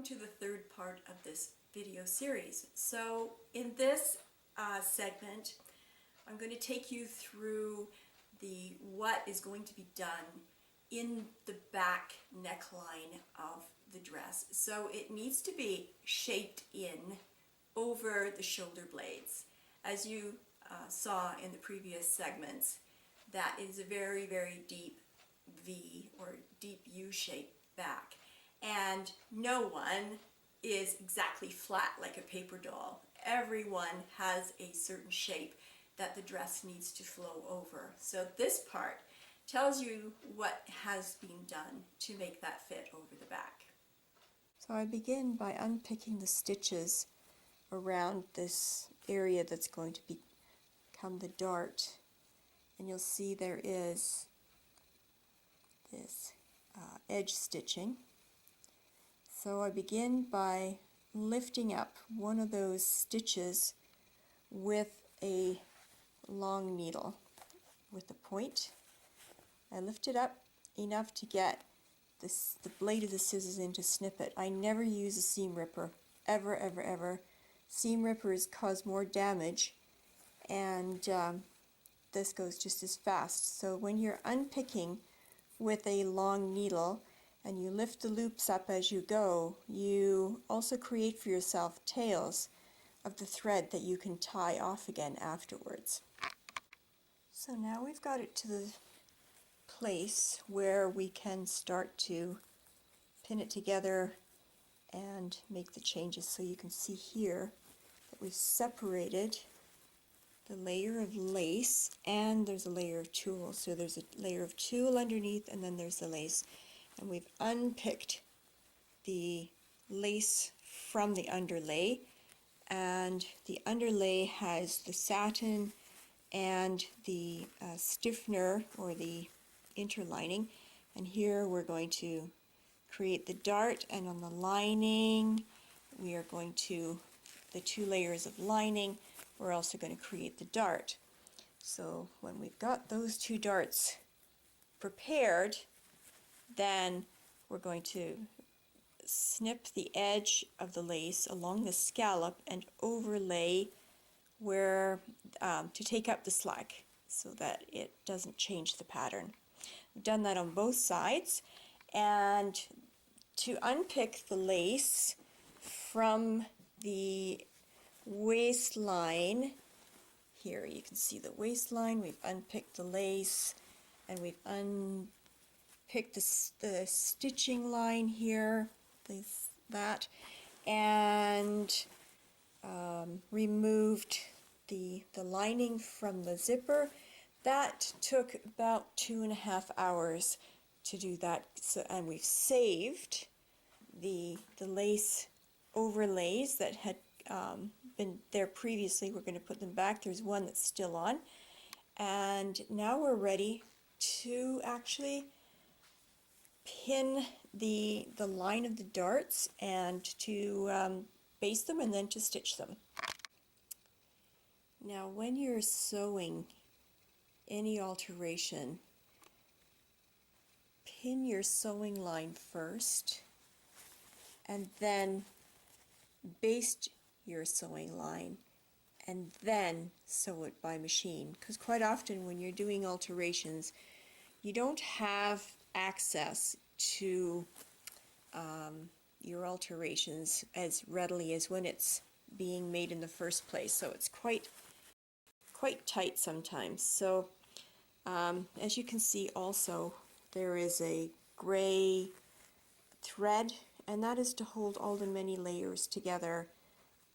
to the third part of this video series. So in this segment, I'm going to take you through what is going to be done in the back neckline of the dress. So it needs to be shaped in over the shoulder blades. As you saw in the previous segments, that is a very, very deep V or deep U-shaped back. And no one is exactly flat like a paper doll. Everyone has a certain shape that the dress needs to flow over. So this part tells you what has been done to make that fit over the back. So I begin by unpicking the stitches around this area that's going to become the dart. And you'll see there is this edge stitching. So I begin by lifting up one of those stitches with a long needle with a point. I lift it up enough to get the blade of the scissors in to snip it. I never use a seam ripper, ever, ever, ever. Seam rippers cause more damage, and this goes just as fast. So when you're unpicking with a long needle and you lift the loops up as you go, you also create for yourself tails of the thread that you can tie off again afterwards. So now we've got it to the place where we can start to pin it together and make the changes. So you can see here that we've separated the layer of lace and there's a layer of tulle. So there's a layer of tulle underneath and then there's the lace. And we've unpicked the lace from the underlay, and the underlay has the satin and the stiffener or the interlining, and here we're going to create the dart, and on the lining we are going to, the two layers of lining, we're also going to create the dart. So when we've got those two darts prepared, then we're going to snip the edge of the lace along the scallop and overlay where to take up the slack so that it doesn't change the pattern. We've done that on both sides, and to unpick the lace from the waistline, here you can see the waistline, we've unpicked the lace and we've unpicked the stitching line here, and removed the lining from the zipper. That took about 2.5 hours to do that. So, and we've saved the lace overlays that had been there previously. We're going to put them back. There's one that's still on. And now we're ready to actually pin the line of the darts and to baste them and then to stitch them. Now when you're sewing any alteration, pin your sewing line first and then baste your sewing line and then sew it by machine, because quite often when you're doing alterations you don't have access to your alterations as readily as when it's being made in the first place. So it's quite tight sometimes. So as you can see also, there is a gray thread, and that is to hold all the many layers together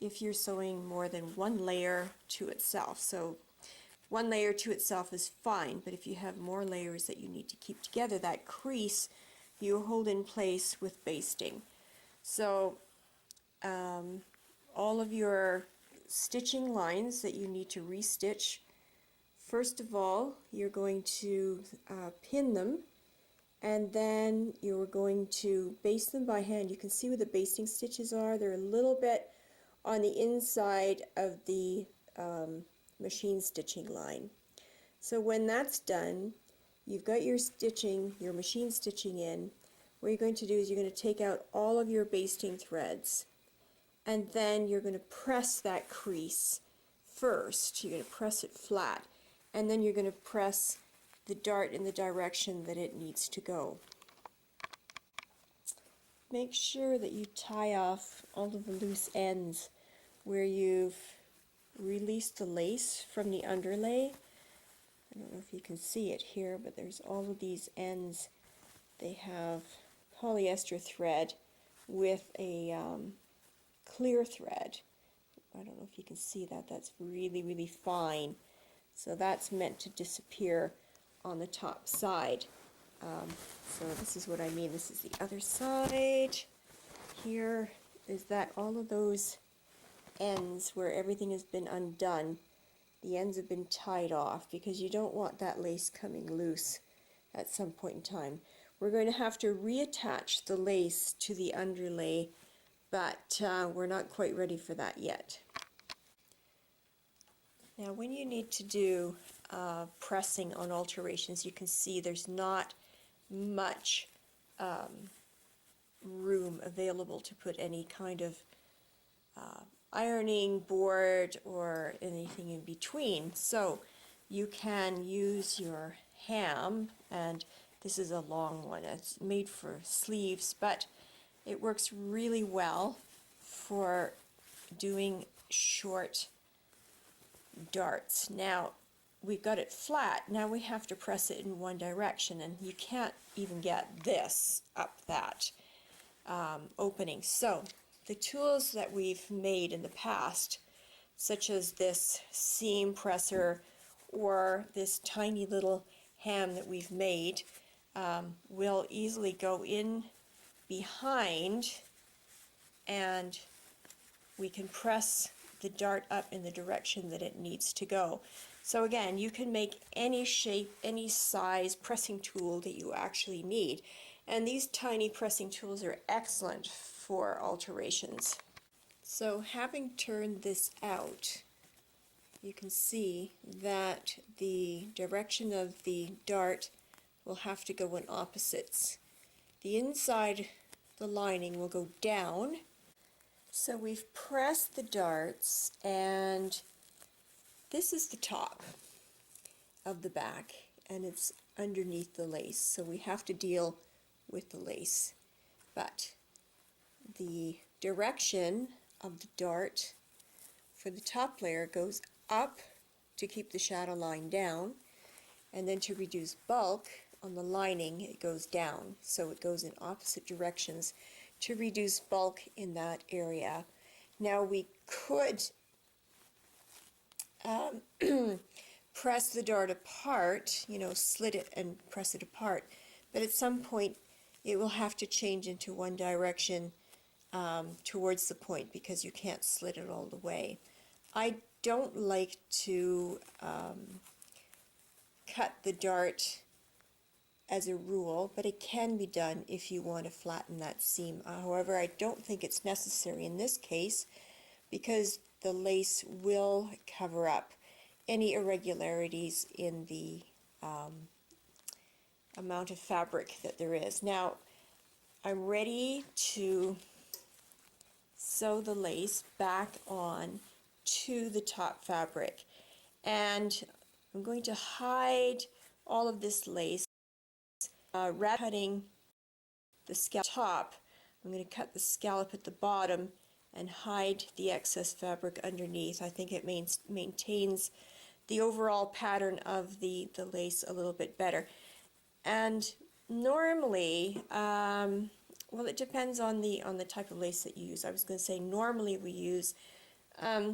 if you're sewing more than one layer to itself. So one layer to itself is fine, but if you have more layers that you need to keep together, that crease you hold in place with basting. So all of your stitching lines that you need to restitch, first of all you're going to pin them, and then you're going to baste them by hand. You can see where the basting stitches are. They're a little bit on the inside of the machine stitching line. So when that's done, you've got your stitching, your machine stitching in. what you're going to do is you're going to take out all of your basting threads, and then you're going to press that crease first. You're going to press it flat, and then you're going to press the dart in the direction that it needs to go. Make sure that you tie off all of the loose ends where you've released the lace from the underlay. I don't know if you can see it here, but there's all of these ends. They have polyester thread with a clear thread. I don't know if you can see that. That's really, really fine. So that's meant to disappear on the top side. So this is what I mean. This is the other side. Here is that all of those ends where everything has been undone, the ends have been tied off because you don't want that lace coming loose at some point in time. We're going to have to reattach the lace to the underlay, but we're not quite ready for that yet. Now when you need to do pressing on alterations, you can see there's not much room available to put any kind of ironing board or anything in between. So you can use your ham, and this is a long one. It's made for sleeves, but it works really well for doing short darts. Now we've got it flat. Now we have to press it in one direction, and you can't even get this up that opening. So the tools that we've made in the past, such as this seam presser or this tiny little ham that we've made, will easily go in behind, and we can press the dart up in the direction that it needs to go. So again, you can make any shape, any size pressing tool that you actually need. And these tiny pressing tools are excellent for alterations. So having turned this out, you can see that the direction of the dart will have to go in opposites. The inside, the lining, will go down. So we've pressed the darts, and this is the top of the back, and it's underneath the lace, so we have to deal with the lace. But the direction of the dart for the top layer goes up to keep the shadow line down, and then to reduce bulk on the lining it goes down, so it goes in opposite directions to reduce bulk in that area. Now we could press the dart apart, you know, slit it and press it apart, but at some point it will have to change into one direction towards the point, because you can't slit it all the way. I don't like to cut the dart as a rule, but it can be done if you want to flatten that seam. However, I don't think it's necessary in this case, because the lace will cover up any irregularities in the amount of fabric that there is. Now I'm ready to sew the lace back on to the top fabric, and I'm going to hide all of this lace. Rather than cutting the scallop top, I'm going to cut the scallop at the bottom and hide the excess fabric underneath. I think it maintains the overall pattern of the lace a little bit better. And normally, well, it depends on the type of lace that you use. I was going to say normally we use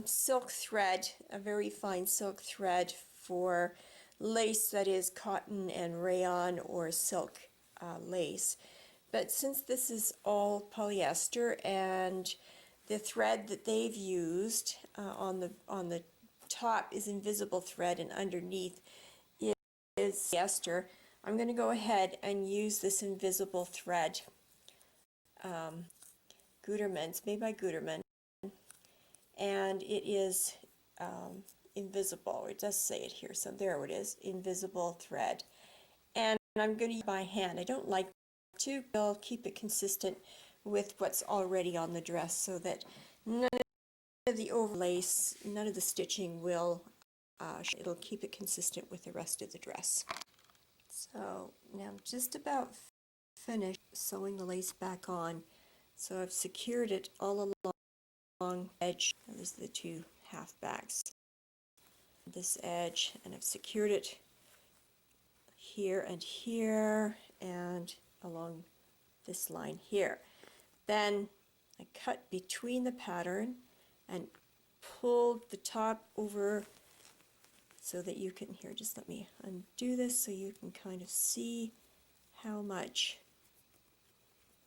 silk thread, a very fine silk thread, for lace that is cotton and rayon or silk lace. But since this is all polyester, and the thread that they've used on the top is invisible thread and underneath is polyester, I'm going to go ahead and use this invisible thread. Gutermann, it's made by Gutermann, and it is invisible. It does say it here, so there it is, invisible thread. And I'm going to use it by hand. I don't like to, I'll keep it consistent with what's already on the dress so that none of the overlace, none of the stitching will, it'll keep it consistent with the rest of the dress. So now I'm just about finished sewing the lace back on. So I've secured it all along the edge. These are the two half backs. This edge, and I've secured it here and along this line here. Then I cut between the pattern and pulled the top over so that you can, here, just let me undo this so you can kind of see how much.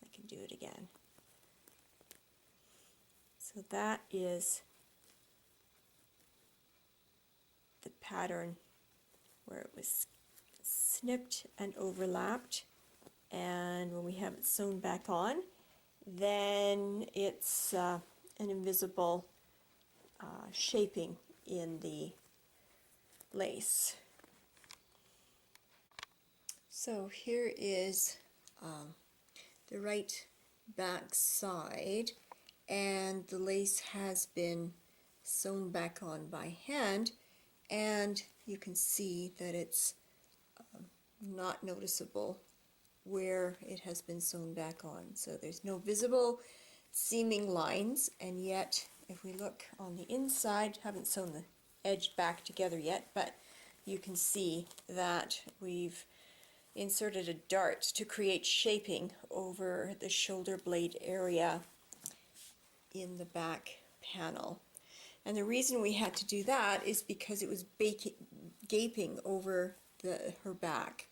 I can do it again. So that is the pattern where it was snipped and overlapped, and when we have it sewn back on, then it's an invisible shaping in the lace. So here is the right back side, and the lace has been sewn back on by hand, and you can see that it's not noticeable where it has been sewn back on. So there's no visible seaming lines, and yet if we look on the inside, haven't sewn the edge back together yet, but you can see that we've inserted a dart to create shaping over the shoulder blade area in the back panel. And the reason we had to do that is because it was gaping over her back.